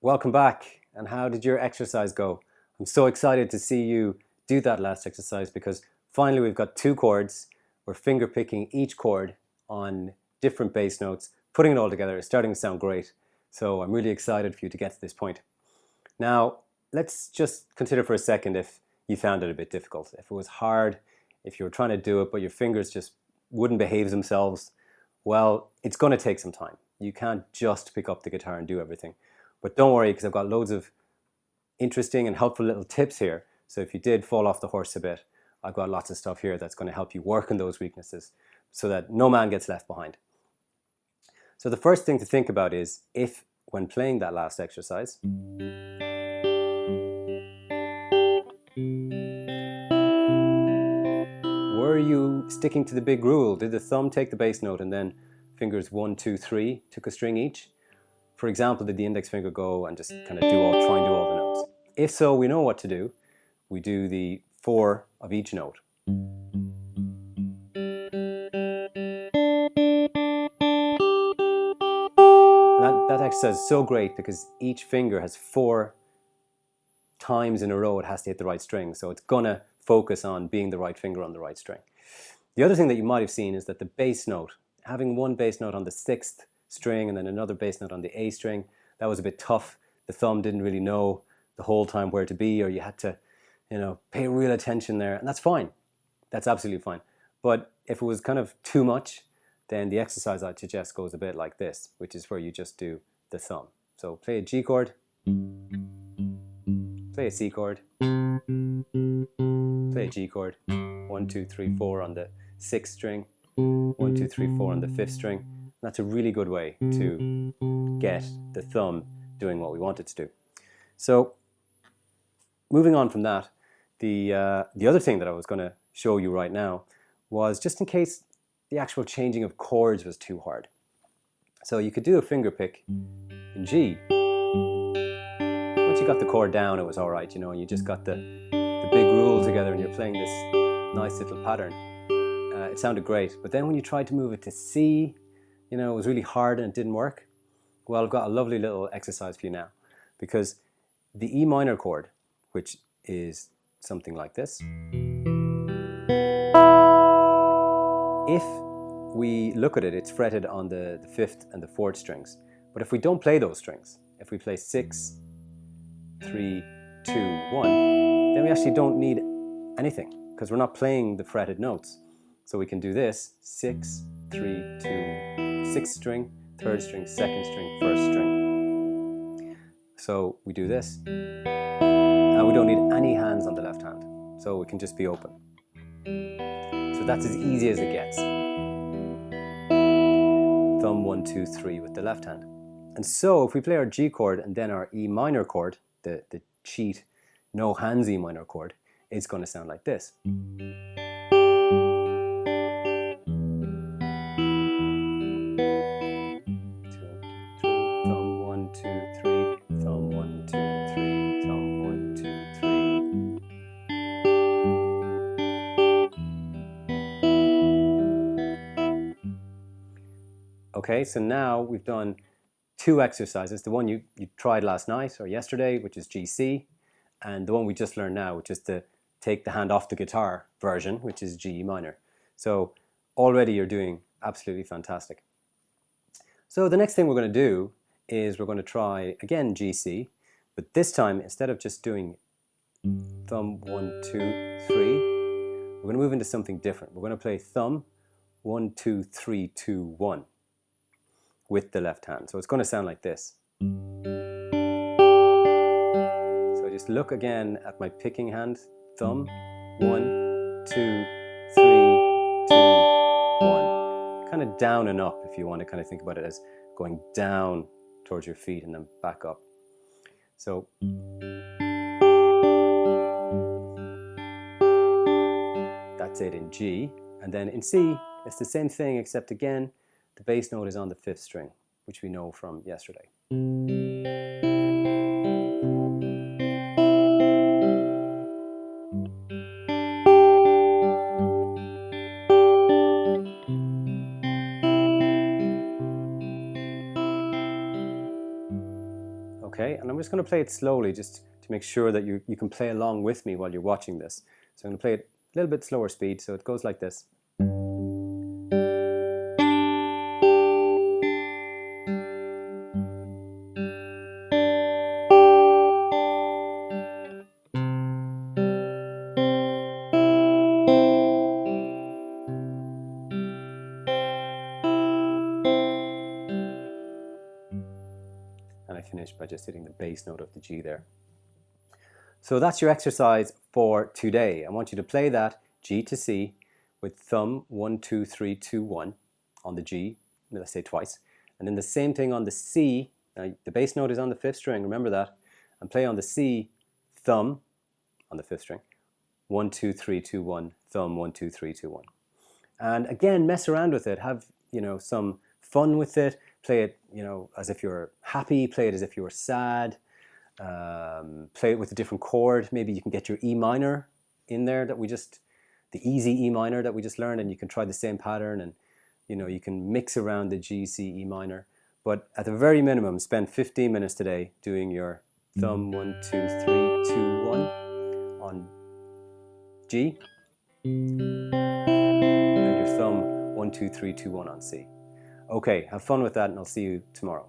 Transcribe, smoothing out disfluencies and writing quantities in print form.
Welcome back. And how did your exercise go? I'm so excited to see you do that last exercise because finally we've got two chords. We're finger picking each chord on different bass notes, putting it all together. It's starting to sound great. So I'm really excited for you to get to this point. Now, let's just consider for a second if you found it a bit difficult. If it was hard, if you were trying to do it, but your fingers just wouldn't behave themselves, well, it's going to take some time. You can't just pick up the guitar and do everything. But don't worry, because I've got loads of interesting and helpful little tips here. So if you did fall off the horse a bit, I've got lots of stuff here that's going to help you work on those weaknesses so that no man gets left behind. So the first thing to think about is if, when playing that last exercise, were you sticking to the big rule? Did the thumb take the bass note and then fingers 1, 2, 3 took a string each? For example, did the index finger go and just kind of try and do all the notes? If so, we know what to do. We do the 4 of each note. That exercise is so great because each finger has 4 times in a row it has to hit the right string. So it's going to focus on being the right finger on the right string. The other thing that you might have seen is that the bass note, having one bass note on the 6th string and then another bass note on the A string, that was a bit tough. The thumb didn't really know the whole time where to be, or you had to, pay real attention there, and that's fine. That's absolutely fine. But if it was kind of too much, then the exercise I'd suggest goes a bit like this, which is where you just do the thumb. So play a G chord, play a C chord, play a G chord, 1, 2, 3, 4 on the 6th string, 1, 2, 3, 4 on the 5th string. That's a really good way to get the thumb doing what we want it to do. So moving on from that, the other thing that I was going to show you right now was just in case the actual changing of chords was too hard. So you could do a finger pick in G. Once you got the chord down, it was all right, you just got the big rule together and you're playing this nice little pattern. It sounded great, but then when you tried to move it to C, it was really hard and it didn't work. Well, I've got a lovely little exercise for you now, because the E minor chord, which is something like this, if we look at it, it's fretted on the 5th and the 4th strings. But if we don't play those strings, if we play 6, 3, 2, 1, then we actually don't need anything because we're not playing the fretted notes. So we can do this: 6, 3, 2, 6th string, 3rd string, 2nd string, 1st string. So we do this, and we don't need any hands on the left hand. So we can just be open. So that's as easy as it gets. Thumb 1, 2, 3 with the left hand. And so if we play our G chord and then our E minor chord, the cheat no hands E minor chord, it's going to sound like this. Okay, so now we've done 2 exercises. The one you tried last night or yesterday, which is GC, and the one we just learned now, which is the take the hand off the guitar version, which is G minor. So already you're doing absolutely fantastic. So the next thing we're going to do is we're going to try again GC, but this time instead of just doing thumb 1, 2, 3, we're going to move into something different. We're going to play thumb 1, 2, 3, 2, 1 with the left hand. So it's going to sound like this. So just look again at my picking hand. Thumb 1, 2, 3, 2, 1. Kind of down and up if you want to kind of think about it as going down towards your feet and then back up. So that's it in G. And then in C, it's the same thing, except again, the bass note is on the 5th string, which we know from yesterday. Okay, and I'm just going to play it slowly just to make sure that you can play along with me while you're watching this. So I'm going to play it a little bit slower speed, so it goes like this. And I finish by just hitting the bass note of the G there. So that's your exercise for today. I want you to play that G to C with thumb 1, 2, 3, 2, 1 on the G, let's say twice. And then the same thing on the C. Now the bass note is on the 5th string, remember that. And play on the C, thumb on the 5th string. 1, 2, 3, 2, 1, thumb 1, 2, 3, 2, 1. And again, mess around with it. Have, some fun with it. Play it, as if you're happy. Play it as if you were sad. Play it with a different chord. Maybe you can get your E minor in there the easy E minor that we just learned, and you can try the same pattern, and you can mix around the G, C, E minor. But at the very minimum, spend 15 minutes today doing your thumb 1, 2, 3, 2, 1 on G, and your thumb 1, 2, 3, 2, 1 on C. Okay, have fun with that, and I'll see you tomorrow.